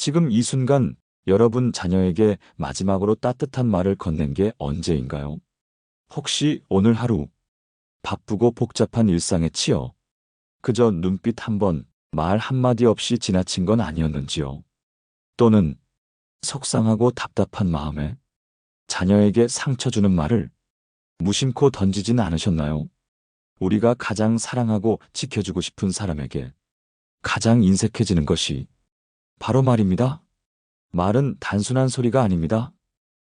지금 이 순간 여러분 자녀에게 마지막으로 따뜻한 말을 건넨 게 언제인가요? 혹시 오늘 하루 바쁘고 복잡한 일상에 치여 그저 눈빛 한 번, 말 한마디 없이 지나친 건 아니었는지요? 또는 속상하고 답답한 마음에 자녀에게 상처 주는 말을 무심코 던지진 않으셨나요? 우리가 가장 사랑하고 지켜주고 싶은 사람에게 가장 인색해지는 것이 바로 말입니다. 말은 단순한 소리가 아닙니다.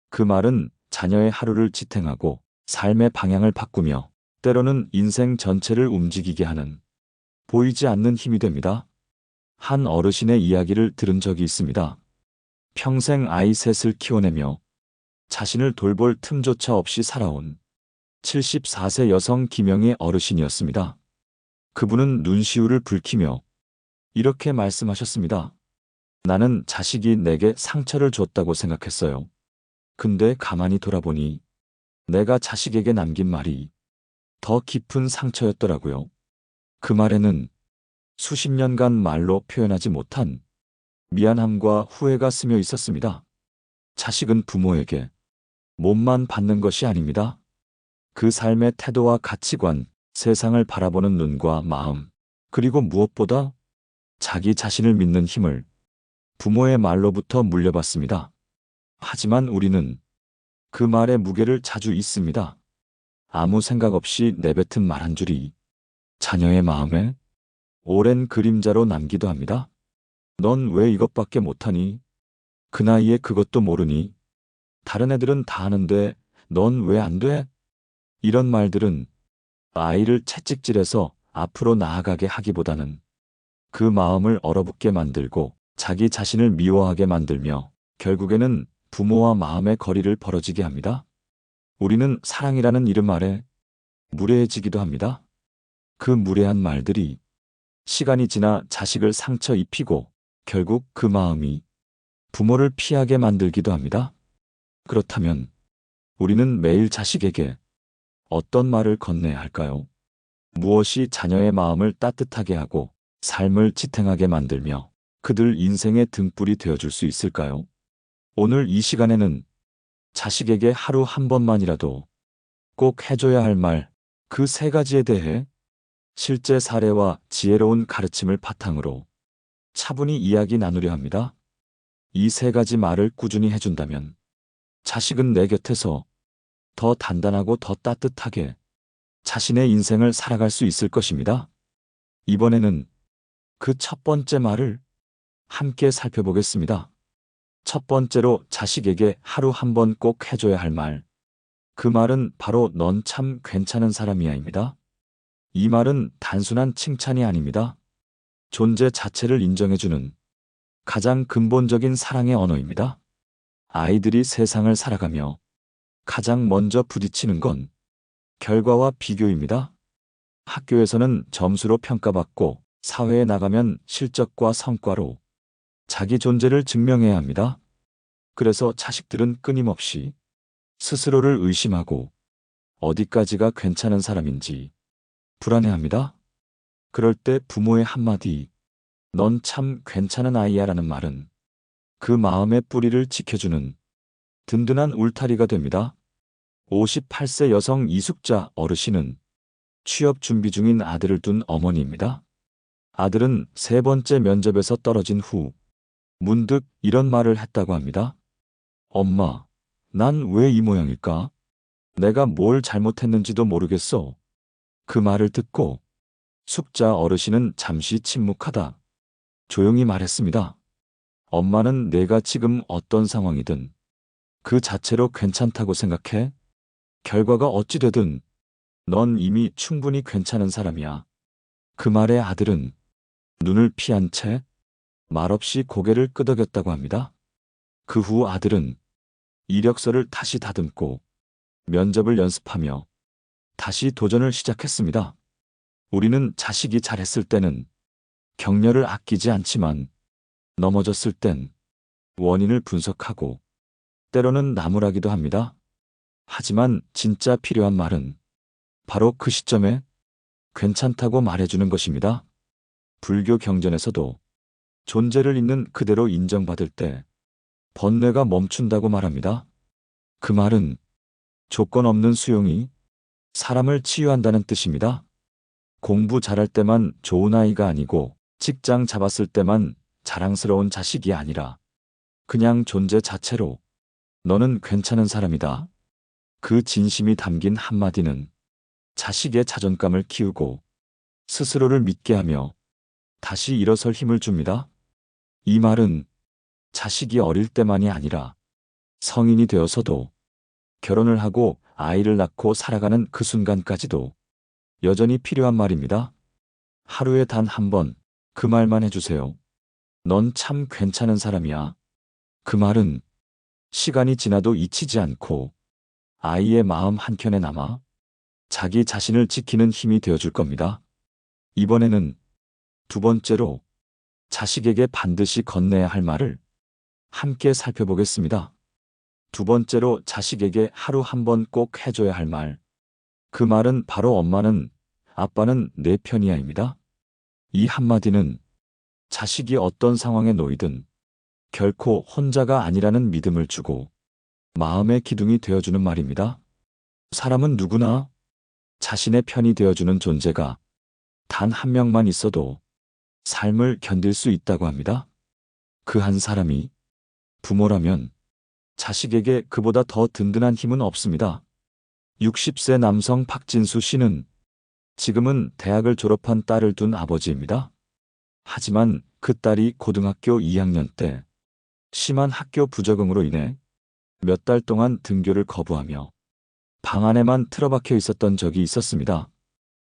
그 말은 자녀의 하루를 지탱하고 삶의 방향을 바꾸며 때로는 인생 전체를 움직이게 하는 보이지 않는 힘이 됩니다. 한 어르신의 이야기를 들은 적이 있습니다. 평생 아이 셋을 키워내며 자신을 돌볼 틈조차 없이 살아온 74세 여성 김영희 어르신이었습니다. 그분은 눈시울을 붉히며 이렇게 말씀하셨습니다. 나는 자식이 내게 상처를 줬다고 생각했어요. 근데 가만히 돌아보니 내가 자식에게 남긴 말이 더 깊은 상처였더라고요. 그 말에는 수십 년간 말로 표현하지 못한 미안함과 후회가 스며 있었습니다. 자식은 부모에게 몸만 받는 것이 아닙니다. 그 삶의 태도와 가치관, 세상을 바라보는 눈과 마음, 그리고 무엇보다 자기 자신을 믿는 힘을 부모의 말로부터 물려받습니다. 하지만 우리는 그 말의 무게를 자주 잊습니다. 아무 생각 없이 내뱉은 말 한 줄이 자녀의 마음에 오랜 그림자로 남기도 합니다. 넌 왜 이것밖에 못하니? 그 나이에 그것도 모르니? 다른 애들은 다 하는데 넌 왜 안 돼? 이런 말들은 아이를 채찍질해서 앞으로 나아가게 하기보다는 그 마음을 얼어붙게 만들고 자기 자신을 미워하게 만들며 결국에는 부모와 마음의 거리를 벌어지게 합니다. 우리는 사랑이라는 이름 아래 무례해지기도 합니다. 그 무례한 말들이 시간이 지나 자식을 상처 입히고 결국 그 마음이 부모를 피하게 만들기도 합니다. 그렇다면 우리는 매일 자식에게 어떤 말을 건네야 할까요? 무엇이 자녀의 마음을 따뜻하게 하고 삶을 지탱하게 만들며 그들 인생의 등불이 되어줄 수 있을까요? 오늘 이 시간에는 자식에게 하루 한 번만이라도 꼭 해줘야 할 말, 그 세 가지에 대해 실제 사례와 지혜로운 가르침을 바탕으로 차분히 이야기 나누려 합니다. 이 세 가지 말을 꾸준히 해준다면 자식은 내 곁에서 더 단단하고 더 따뜻하게 자신의 인생을 살아갈 수 있을 것입니다. 이번에는 그 첫 번째 말을 함께 살펴보겠습니다. 첫 번째로 자식에게 하루 한 번 꼭 해줘야 할 말. 그 말은 바로 넌 참 괜찮은 사람이야입니다. 이 말은 단순한 칭찬이 아닙니다. 존재 자체를 인정해주는 가장 근본적인 사랑의 언어입니다. 아이들이 세상을 살아가며 가장 먼저 부딪히는 건 결과와 비교입니다. 학교에서는 점수로 평가받고 사회에 나가면 실적과 성과로 자기 존재를 증명해야 합니다. 그래서 자식들은 끊임없이 스스로를 의심하고 어디까지가 괜찮은 사람인지 불안해합니다. 그럴 때 부모의 한마디, 넌 참 괜찮은 아이야 라는 말은 그 마음의 뿌리를 지켜주는 든든한 울타리가 됩니다. 58세 여성 이숙자 어르신은 취업 준비 중인 아들을 둔 어머니입니다. 아들은 세 번째 면접에서 떨어진 후 문득 이런 말을 했다고 합니다. 엄마, 난 왜 이 모양일까? 내가 뭘 잘못했는지도 모르겠어. 그 말을 듣고 숙자 어르신은 잠시 침묵하다 조용히 말했습니다. 엄마는 내가 지금 어떤 상황이든 그 자체로 괜찮다고 생각해? 결과가 어찌 되든 넌 이미 충분히 괜찮은 사람이야. 그 말에 아들은 눈을 피한 채 말없이 고개를 끄덕였다고 합니다. 그 후 아들은 이력서를 다시 다듬고 면접을 연습하며 다시 도전을 시작했습니다. 우리는 자식이 잘했을 때는 격려를 아끼지 않지만 넘어졌을 땐 원인을 분석하고 때로는 나무라기도 합니다. 하지만 진짜 필요한 말은 바로 그 시점에 괜찮다고 말해주는 것입니다. 불교 경전에서도 존재를 있는 그대로 인정받을 때 번뇌가 멈춘다고 말합니다. 그 말은 조건 없는 수용이 사람을 치유한다는 뜻입니다. 공부 잘할 때만 좋은 아이가 아니고 직장 잡았을 때만 자랑스러운 자식이 아니라 그냥 존재 자체로 너는 괜찮은 사람이다. 그 진심이 담긴 한마디는 자식의 자존감을 키우고 스스로를 믿게 하며 다시 일어설 힘을 줍니다. 이 말은 자식이 어릴 때만이 아니라 성인이 되어서도 결혼을 하고 아이를 낳고 살아가는 그 순간까지도 여전히 필요한 말입니다. 하루에 단 한 번 그 말만 해주세요. 넌 참 괜찮은 사람이야. 그 말은 시간이 지나도 잊히지 않고 아이의 마음 한켠에 남아 자기 자신을 지키는 힘이 되어줄 겁니다. 이번에는 두 번째로 자식에게 반드시 건네야 할 말을 함께 살펴보겠습니다. 두 번째로 자식에게 하루 한 번 꼭 해줘야 할 말. 그 말은 바로 엄마는, 아빠는 내 편이야입니다. 이 한마디는 자식이 어떤 상황에 놓이든 결코 혼자가 아니라는 믿음을 주고 마음의 기둥이 되어주는 말입니다. 사람은 누구나 자신의 편이 되어주는 존재가 단 한 명만 있어도 삶을 견딜 수 있다고 합니다. 그 한 사람이 부모라면 자식에게 그보다 더 든든한 힘은 없습니다. 60세 남성 박진수 씨는 지금은 대학을 졸업한 딸을 둔 아버지입니다. 하지만 그 딸이 고등학교 2학년 때 심한 학교 부적응으로 인해 몇 달 동안 등교를 거부하며 방 안에만 틀어박혀 있었던 적이 있었습니다.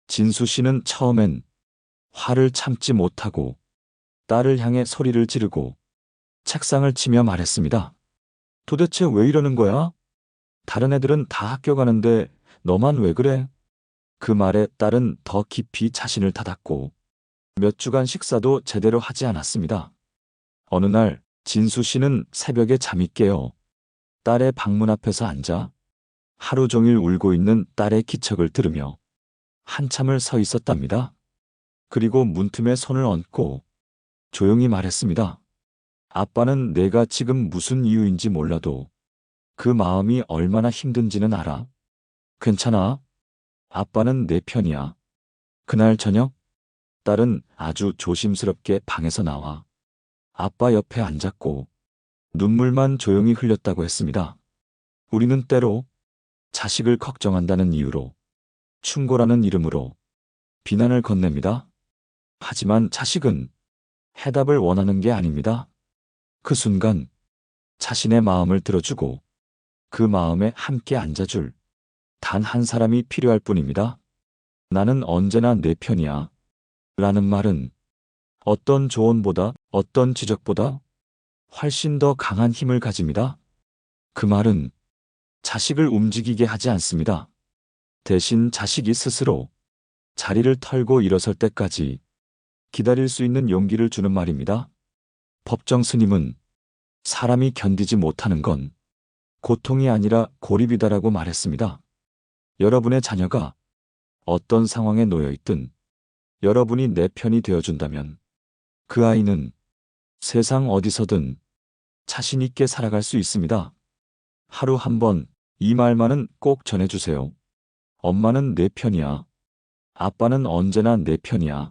진수 씨는 처음엔 화를 참지 못하고 딸을 향해 소리를 지르고 책상을 치며 말했습니다. 도대체 왜 이러는 거야? 다른 애들은 다 학교 가는데 너만 왜 그래? 그 말에 딸은 더 깊이 자신을 닫았고 몇 주간 식사도 제대로 하지 않았습니다. 어느 날 진수 씨는 새벽에 잠이 깨어 딸의 방문 앞에서 앉아 하루 종일 울고 있는 딸의 기척을 들으며 한참을 서 있었답니다. 그리고 문틈에 손을 얹고 조용히 말했습니다. 아빠는 내가 지금 무슨 이유인지 몰라도 그 마음이 얼마나 힘든지는 알아. 괜찮아. 아빠는 내 편이야. 그날 저녁 딸은 아주 조심스럽게 방에서 나와 아빠 옆에 앉았고 눈물만 조용히 흘렸다고 했습니다. 우리는 때로 자식을 걱정한다는 이유로 충고라는 이름으로 비난을 건넵니다. 하지만 자식은 해답을 원하는 게 아닙니다. 그 순간 자신의 마음을 들어주고 그 마음에 함께 앉아줄 단 한 사람이 필요할 뿐입니다. 나는 언제나 내 편이야. 라는 말은 어떤 조언보다 어떤 지적보다 훨씬 더 강한 힘을 가집니다. 그 말은 자식을 움직이게 하지 않습니다. 대신 자식이 스스로 자리를 털고 일어설 때까지 기다릴 수 있는 용기를 주는 말입니다. 법정 스님은 사람이 견디지 못하는 건 고통이 아니라 고립이다라고 말했습니다. 여러분의 자녀가 어떤 상황에 놓여 있든 여러분이 내 편이 되어준다면 그 아이는 세상 어디서든 자신 있게 살아갈 수 있습니다. 하루 한 번 이 말만은 꼭 전해주세요. 엄마는 내 편이야. 아빠는 언제나 내 편이야.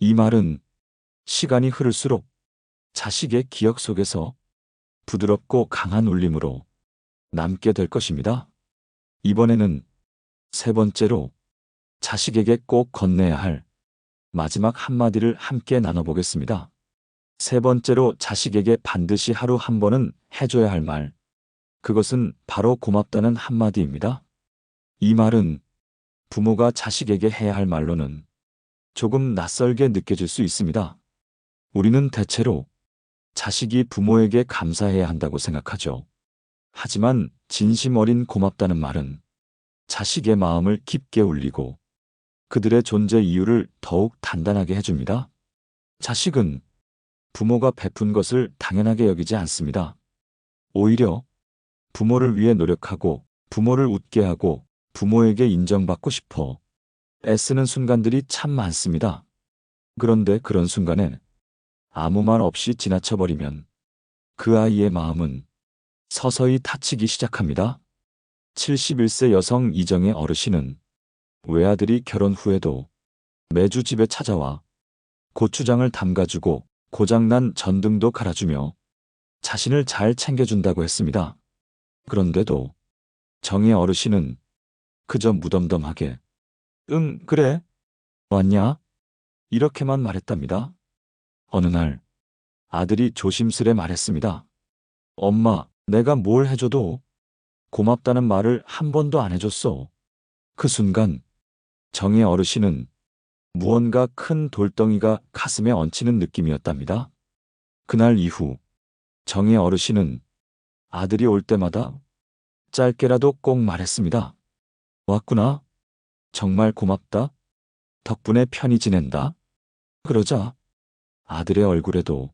이 말은 시간이 흐를수록 자식의 기억 속에서 부드럽고 강한 울림으로 남게 될 것입니다. 이번에는 세 번째로 자식에게 꼭 건네야 할 마지막 한마디를 함께 나눠보겠습니다. 세 번째로 자식에게 반드시 하루 한 번은 해줘야 할 말. 그것은 바로 고맙다는 한마디입니다. 이 말은 부모가 자식에게 해야 할 말로는 조금 낯설게 느껴질 수 있습니다. 우리는 대체로 자식이 부모에게 감사해야 한다고 생각하죠. 하지만 진심 어린 고맙다는 말은 자식의 마음을 깊게 울리고 그들의 존재 이유를 더욱 단단하게 해줍니다. 자식은 부모가 베푼 것을 당연하게 여기지 않습니다. 오히려 부모를 위해 노력하고 부모를 웃게 하고 부모에게 인정받고 싶어 애쓰는 순간들이 참 많습니다. 그런데 그런 순간에 아무 말 없이 지나쳐버리면 그 아이의 마음은 서서히 다치기 시작합니다. 71세 여성 이정의 어르신은 외아들이 결혼 후에도 매주 집에 찾아와 고추장을 담가주고 고장난 전등도 갈아주며 자신을 잘 챙겨준다고 했습니다. 그런데도 정의 어르신은 그저 무덤덤하게 응, 그래. 왔냐? 이렇게만 말했답니다. 어느 날 아들이 조심스레 말했습니다. 엄마, 내가 뭘 해줘도 고맙다는 말을 한 번도 안 해줬어. 그 순간 정의 어르신은 무언가 큰 돌덩이가 가슴에 얹히는 느낌이었답니다. 그날 이후 정의 어르신은 아들이 올 때마다 짧게라도 꼭 말했습니다. 왔구나. 정말 고맙다. 덕분에 편히 지낸다. 그러자 아들의 얼굴에도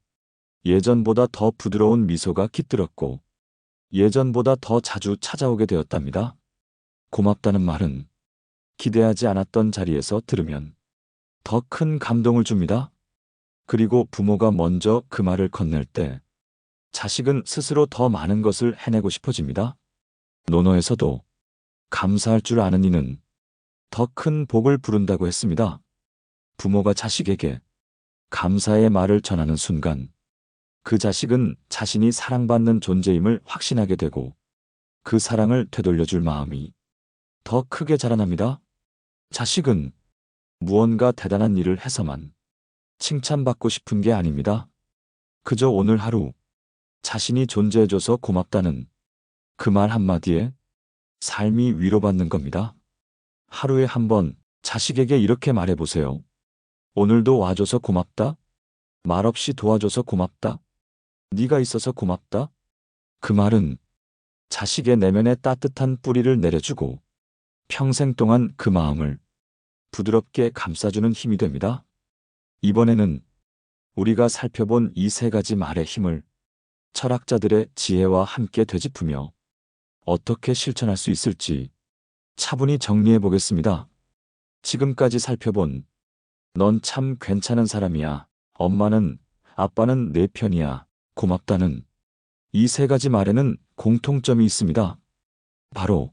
예전보다 더 부드러운 미소가 깃들었고 예전보다 더 자주 찾아오게 되었답니다. 고맙다는 말은 기대하지 않았던 자리에서 들으면 더 큰 감동을 줍니다. 그리고 부모가 먼저 그 말을 건넬 때 자식은 스스로 더 많은 것을 해내고 싶어집니다. 논어에서도 감사할 줄 아는 이는 더 큰 복을 부른다고 했습니다. 부모가 자식에게 감사의 말을 전하는 순간 그 자식은 자신이 사랑받는 존재임을 확신하게 되고 그 사랑을 되돌려줄 마음이 더 크게 자라납니다. 자식은 무언가 대단한 일을 해서만 칭찬받고 싶은 게 아닙니다. 그저 오늘 하루 자신이 존재해줘서 고맙다는 그 말 한마디에 삶이 위로받는 겁니다. 하루에 한 번 자식에게 이렇게 말해보세요. 오늘도 와줘서 고맙다. 말없이 도와줘서 고맙다. 네가 있어서 고맙다. 그 말은 자식의 내면에 따뜻한 뿌리를 내려주고 평생 동안 그 마음을 부드럽게 감싸주는 힘이 됩니다. 이번에는 우리가 살펴본 이 세 가지 말의 힘을 철학자들의 지혜와 함께 되짚으며 어떻게 실천할 수 있을지 차분히 정리해 보겠습니다. 지금까지 살펴본 넌 참 괜찮은 사람이야. 엄마는, 아빠는 내 편이야. 고맙다는 이 세 가지 말에는 공통점이 있습니다. 바로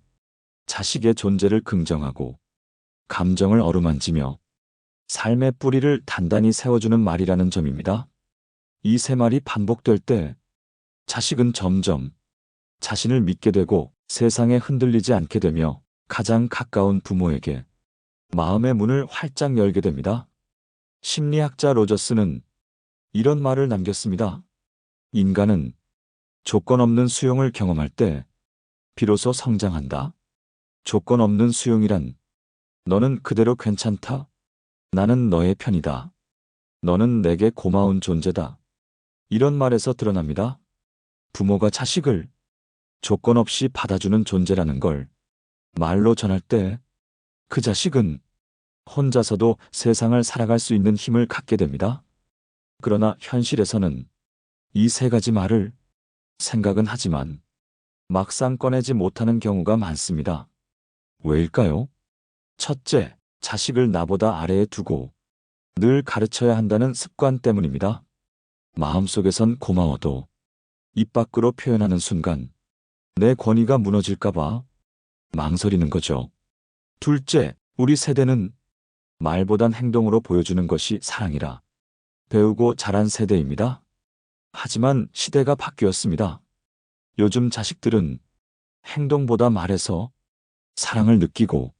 자식의 존재를 긍정하고 감정을 어루만지며 삶의 뿌리를 단단히 세워주는 말이라는 점입니다. 이 세 말이 반복될 때 자식은 점점 자신을 믿게 되고 세상에 흔들리지 않게 되며 가장 가까운 부모에게 마음의 문을 활짝 열게 됩니다. 심리학자 로저스는 이런 말을 남겼습니다. 인간은 조건 없는 수용을 경험할 때 비로소 성장한다. 조건 없는 수용이란 너는 그대로 괜찮다. 나는 너의 편이다. 너는 내게 고마운 존재다. 이런 말에서 드러납니다. 부모가 자식을 조건 없이 받아주는 존재라는 걸 말로 전할 때 그 자식은 혼자서도 세상을 살아갈 수 있는 힘을 갖게 됩니다. 그러나 현실에서는 이 세 가지 말을 생각은 하지만 막상 꺼내지 못하는 경우가 많습니다. 왜일까요? 첫째, 자식을 나보다 아래에 두고 늘 가르쳐야 한다는 습관 때문입니다. 마음속에선 고마워도 입 밖으로 표현하는 순간 내 권위가 무너질까봐 망설이는 거죠. 둘째, 우리 세대는 말보단 행동으로 보여주는 것이 사랑이라 배우고 자란 세대입니다. 하지만 시대가 바뀌었습니다. 요즘 자식들은 행동보다 말에서 사랑을 느끼고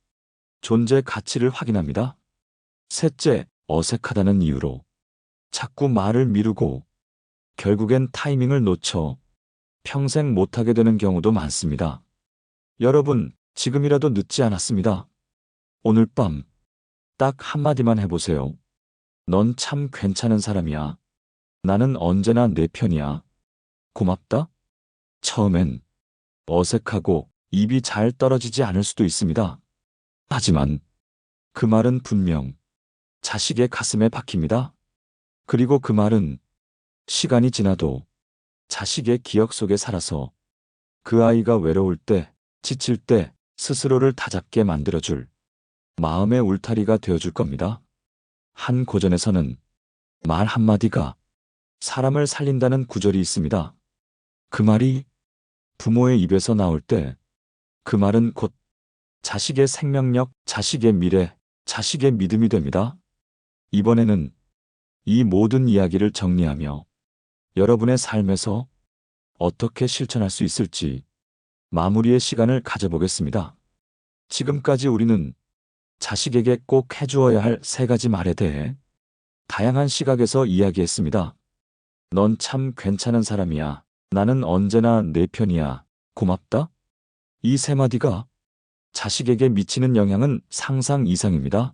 존재 가치를 확인합니다. 셋째, 어색하다는 이유로 자꾸 말을 미루고 결국엔 타이밍을 놓쳐 평생 못하게 되는 경우도 많습니다. 여러분, 지금이라도 늦지 않았습니다. 오늘 밤 딱 한마디만 해보세요. 넌 참 괜찮은 사람이야. 나는 언제나 내 편이야. 고맙다. 처음엔 어색하고 입이 잘 떨어지지 않을 수도 있습니다. 하지만 그 말은 분명 자식의 가슴에 박힙니다. 그리고 그 말은 시간이 지나도 자식의 기억 속에 살아서 그 아이가 외로울 때, 지칠 때 스스로를 다잡게 만들어줄 마음의 울타리가 되어줄 겁니다. 한 고전에서는 말 한마디가 사람을 살린다는 구절이 있습니다. 그 말이 부모의 입에서 나올 때 그 말은 곧 자식의 생명력, 자식의 미래, 자식의 믿음이 됩니다. 이번에는 이 모든 이야기를 정리하며 여러분의 삶에서 어떻게 실천할 수 있을지 마무리의 시간을 가져보겠습니다. 지금까지 우리는 자식에게 꼭 해주어야 할 3가지 말에 대해 다양한 시각에서 이야기했습니다. 넌 참 괜찮은 사람이야. 나는 언제나 내 편이야. 고맙다. 이 3마디가 자식에게 미치는 영향은 상상 이상입니다.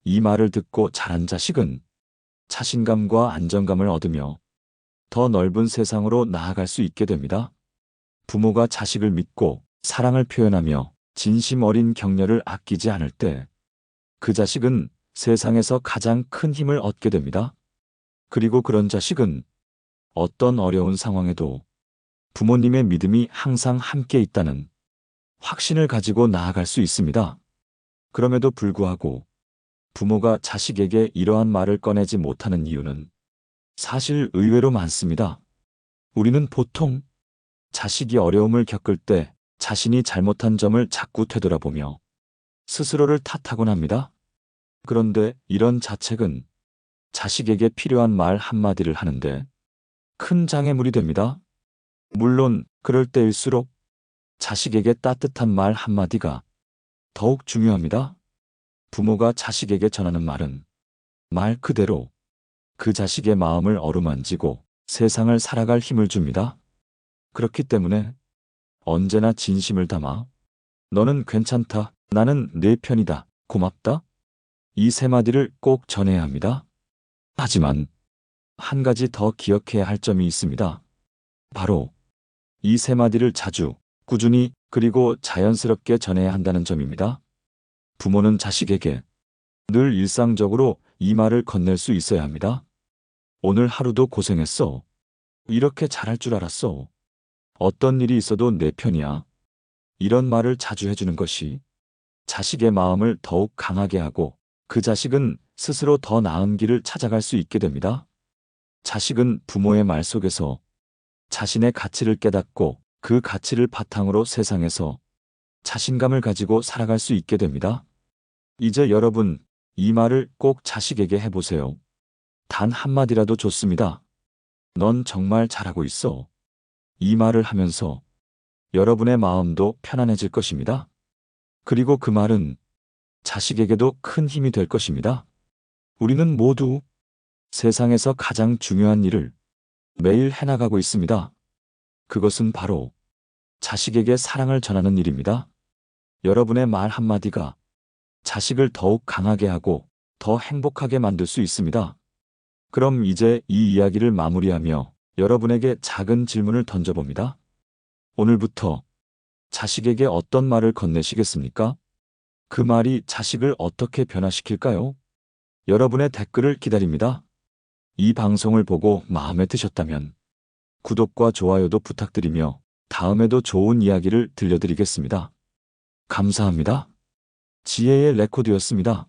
이 말을 듣고 자란 자식은 자신감과 안정감을 얻으며 더 넓은 세상으로 나아갈 수 있게 됩니다. 부모가 자식을 믿고 사랑을 표현하며 진심 어린 격려를 아끼지 않을 때 그 자식은 세상에서 가장 큰 힘을 얻게 됩니다. 그리고 그런 자식은 어떤 어려운 상황에도 부모님의 믿음이 항상 함께 있다는 확신을 가지고 나아갈 수 있습니다. 그럼에도 불구하고 부모가 자식에게 이러한 말을 꺼내지 못하는 이유는 사실 의외로 많습니다. 우리는 보통 자식이 어려움을 겪을 때 자신이 잘못한 점을 자꾸 되돌아보며 스스로를 탓하곤 합니다. 그런데 이런 자책은 자식에게 필요한 말 한마디를 하는데 큰 장애물이 됩니다. 물론 그럴 때일수록 자식에게 따뜻한 말 한마디가 더욱 중요합니다. 부모가 자식에게 전하는 말은 말 그대로 그 자식의 마음을 어루만지고 세상을 살아갈 힘을 줍니다. 그렇기 때문에 언제나 진심을 담아 너는 괜찮다, 나는 내 편이다, 고맙다. 이 3마디를 꼭 전해야 합니다. 하지만 한 가지 더 기억해야 할 점이 있습니다. 바로 이 3마디를 자주, 꾸준히, 그리고 자연스럽게 전해야 한다는 점입니다. 부모는 자식에게 늘 일상적으로 이 말을 건넬 수 있어야 합니다. 오늘 하루도 고생했어. 이렇게 잘할 줄 알았어. 어떤 일이 있어도 내 편이야. 이런 말을 자주 해주는 것이 자식의 마음을 더욱 강하게 하고 그 자식은 스스로 더 나은 길을 찾아갈 수 있게 됩니다. 자식은 부모의 말 속에서 자신의 가치를 깨닫고 그 가치를 바탕으로 세상에서 자신감을 가지고 살아갈 수 있게 됩니다. 이제 여러분, 이 말을 꼭 자식에게 해보세요. 단 한마디라도 좋습니다. 넌 정말 잘하고 있어. 이 말을 하면서 여러분의 마음도 편안해질 것입니다. 그리고 그 말은 자식에게도 큰 힘이 될 것입니다. 우리는 모두 세상에서 가장 중요한 일을 매일 해나가고 있습니다. 그것은 바로 자식에게 사랑을 전하는 일입니다. 여러분의 말 한마디가 자식을 더욱 강하게 하고 더 행복하게 만들 수 있습니다. 그럼 이제 이 이야기를 마무리하며 여러분에게 작은 질문을 던져봅니다. 오늘부터 자식에게 어떤 말을 건네시겠습니까? 그 말이 자식을 어떻게 변화시킬까요? 여러분의 댓글을 기다립니다. 이 방송을 보고 마음에 드셨다면 구독과 좋아요도 부탁드리며 다음에도 좋은 이야기를 들려드리겠습니다. 감사합니다. 지혜의 레코드였습니다.